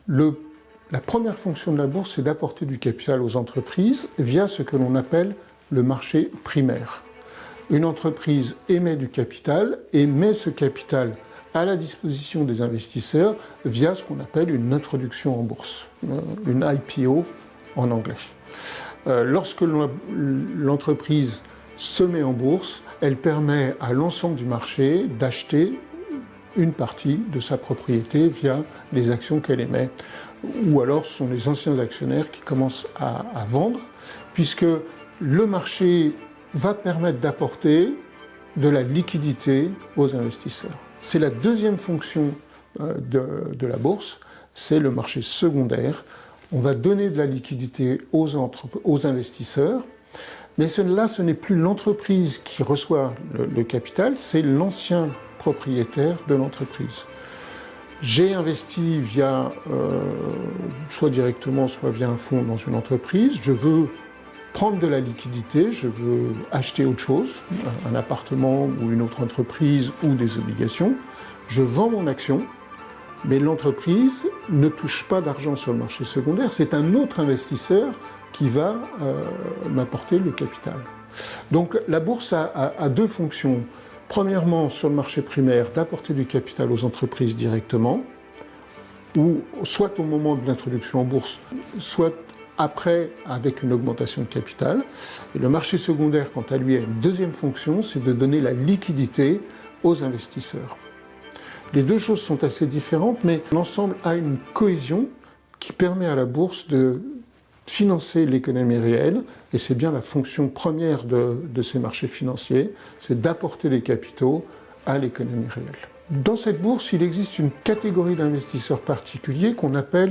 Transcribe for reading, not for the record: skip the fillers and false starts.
La première fonction de la bourse, c'est d'apporter du capital aux entreprises via ce que l'on appelle le marché primaire. Une entreprise émet du capital et met ce capital à la disposition des investisseurs via ce qu'on appelle une introduction en bourse, une IPO en anglais. Lorsque l'entreprise se met en bourse, elle permet à l'ensemble du marché d'acheter une partie de sa propriété via les actions qu'elle émet. Ou alors ce sont les anciens actionnaires qui commencent à vendre, puisque le marché va permettre d'apporter de la liquidité aux investisseurs. C'est la deuxième fonction de la bourse, c'est le marché secondaire. On va donner de la liquidité aux investisseurs, mais là, ce n'est plus l'entreprise qui reçoit le capital, c'est l'ancien propriétaire de l'entreprise. J'ai investi soit directement, soit via un fonds dans une entreprise. Je veux prendre de la liquidité, je veux acheter autre chose, un appartement ou une autre entreprise ou des obligations. Je vends mon action, mais l'entreprise ne touche pas d'argent sur le marché secondaire. C'est un autre investisseur qui va m'apporter le capital. Donc la bourse a deux fonctions. Premièrement, sur le marché primaire, d'apporter du capital aux entreprises directement, ou soit au moment de l'introduction en bourse, soit après avec une augmentation de capital. Et le marché secondaire, quant à lui, a une deuxième fonction, c'est de donner la liquidité aux investisseurs. Les deux choses sont assez différentes, mais l'ensemble a une cohésion qui permet à la bourse de financer l'économie réelle, et c'est bien la fonction première de ces marchés financiers, c'est d'apporter des capitaux à l'économie réelle. Dans cette bourse, il existe une catégorie d'investisseurs particuliers qu'on appelle